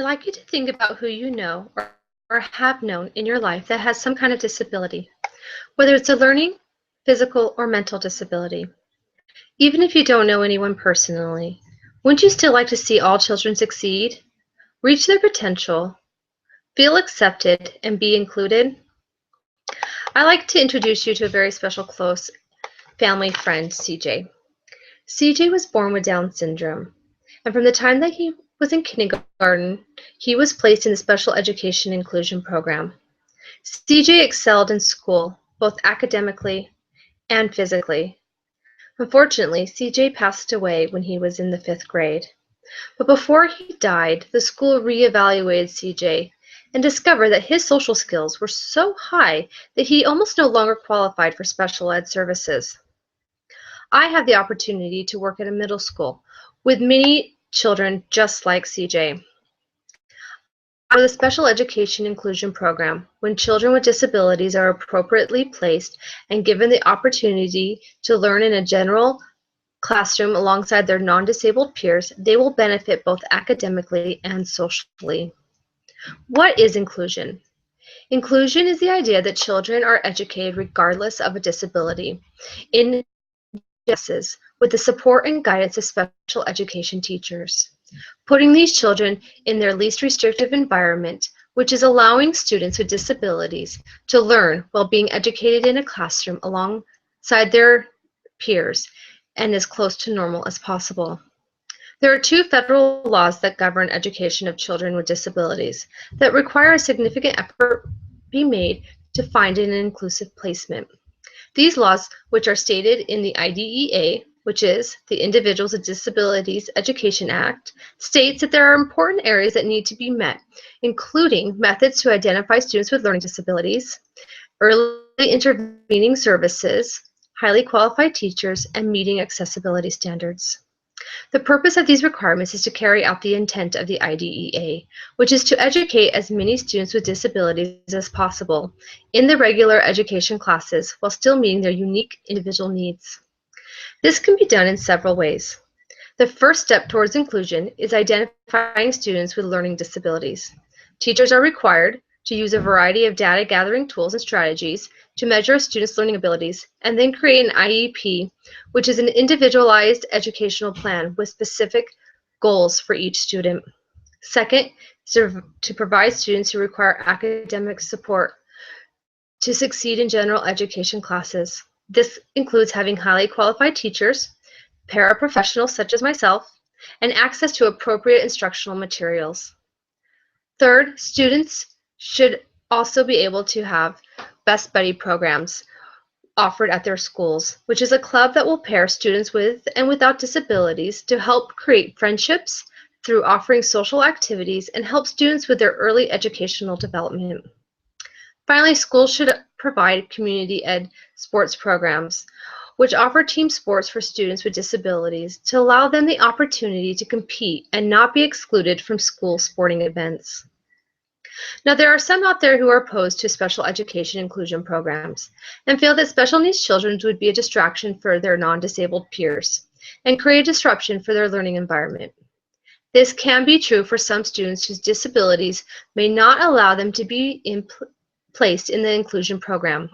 I'd like you to think about who you know or have known in your life that has some kind of disability, whether it's a learning, physical, or mental disability. Even if you don't know anyone personally, wouldn't you still like to see all children succeed, reach their potential, feel accepted, and be included? I'd like to introduce you to a very special close family friend, CJ. CJ was born with Down syndrome, and from the time that he was in kindergarten, he was placed in the special education inclusion program. CJ excelled in school, both academically and physically. Unfortunately, CJ passed away when he was in the 5th grade. But before he died, the school reevaluated CJ and discovered that his social skills were so high that he almost no longer qualified for special ed services. I have the opportunity to work at a middle school with many children just like CJ. For the special education inclusion program, when children with disabilities are appropriately placed and given the opportunity to learn in a general classroom alongside their non-disabled peers, they will benefit both academically and socially. What is inclusion? Inclusion is the idea that children are educated regardless of a disability in classes with the support and guidance of special education teachers. Putting these children in their least restrictive environment, which is allowing students with disabilities to learn while being educated in a classroom alongside their peers and as close to normal as possible. There are 2 federal laws that govern education of children with disabilities that require a significant effort be made to find an inclusive placement. These laws, which are stated in the IDEA, which is the Individuals with Disabilities Education Act, states that there are important areas that need to be met, including methods to identify students with learning disabilities, early intervening services, highly qualified teachers, and meeting accessibility standards. The purpose of these requirements is to carry out the intent of the IDEA, which is to educate as many students with disabilities as possible in the regular education classes while still meeting their unique individual needs. This can be done in several ways. The first step towards inclusion is identifying students with learning disabilities. Teachers are required to use a variety of data gathering tools and strategies to measure a student's learning abilities, and then create an IEP, which is an individualized educational plan with specific goals for each student. Second, to provide students who require academic support to succeed in general education classes. This includes having highly qualified teachers, paraprofessionals such as myself, and access to appropriate instructional materials. Third, students should also be able to have Best Buddy programs offered at their schools, which is a club that will pair students with and without disabilities to help create friendships through offering social activities and help students with their early educational development. Finally, schools should provide community ed sports programs, which offer team sports for students with disabilities to allow them the opportunity to compete and not be excluded from school sporting events. Now, there are some out there who are opposed to special education inclusion programs and feel that special needs children would be a distraction for their non-disabled peers and create a disruption for their learning environment. This can be true for some students whose disabilities may not allow them to be placed in the inclusion program.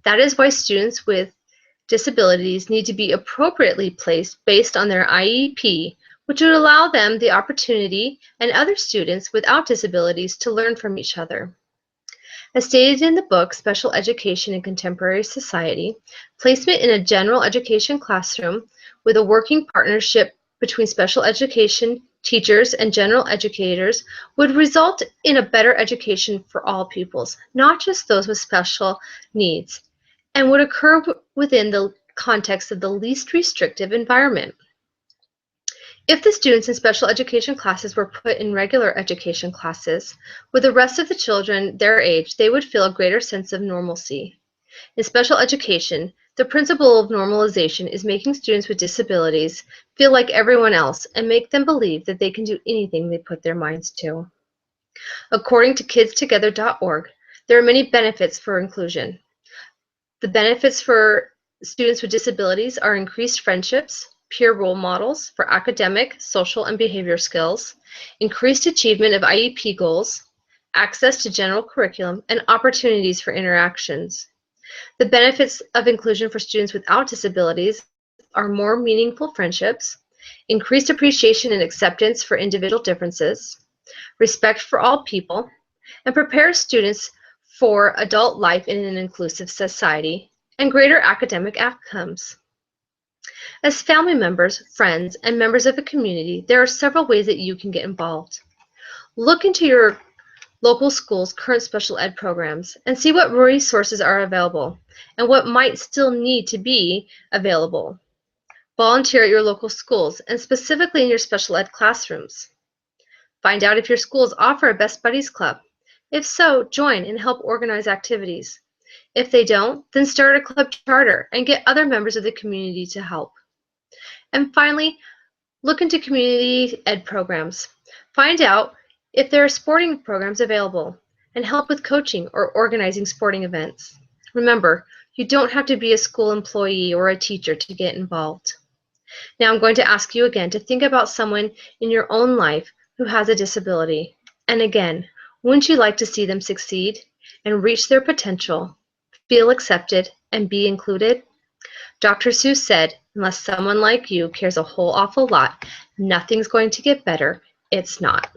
That is why students with disabilities need to be appropriately placed based on their IEP, which would allow them the opportunity and other students without disabilities to learn from each other. As stated in the book, Special Education in Contemporary Society, placement in a general education classroom with a working partnership between special education teachers and general educators would result in a better education for all pupils, not just those with special needs, and would occur within the context of the least restrictive environment. If the students in special education classes were put in regular education classes with the rest of the children their age, they would feel a greater sense of normalcy. In special education, the principle of normalization is making students with disabilities feel like everyone else and make them believe that they can do anything they put their minds to. According to kidstogether.org, there are many benefits for inclusion. The benefits for students with disabilities are increased friendships, peer role models for academic, social, and behavior skills, increased achievement of IEP goals, access to general curriculum, and opportunities for interactions. The benefits of inclusion for students without disabilities are more meaningful friendships, increased appreciation and acceptance for individual differences, respect for all people, and prepares students for adult life in an inclusive society, and greater academic outcomes. As family members, friends, and members of a community, there are several ways that you can get involved. Look into your local school's current special ed programs and see what resources are available and what might still need to be available. Volunteer at your local schools and specifically in your special ed classrooms. Find out if your schools offer a Best Buddies Club. If so, join and help organize activities. If they don't, then start a club charter and get other members of the community to help. And finally, look into community ed programs. Find out if there are sporting programs available and help with coaching or organizing sporting events. Remember, you don't have to be a school employee or a teacher to get involved. Now I'm going to ask you again to think about someone in your own life who has a disability. And again, wouldn't you like to see them succeed and reach their potential, feel accepted, and be included? Dr. Seuss said, unless someone like you cares a whole awful lot, nothing's going to get better. It's not.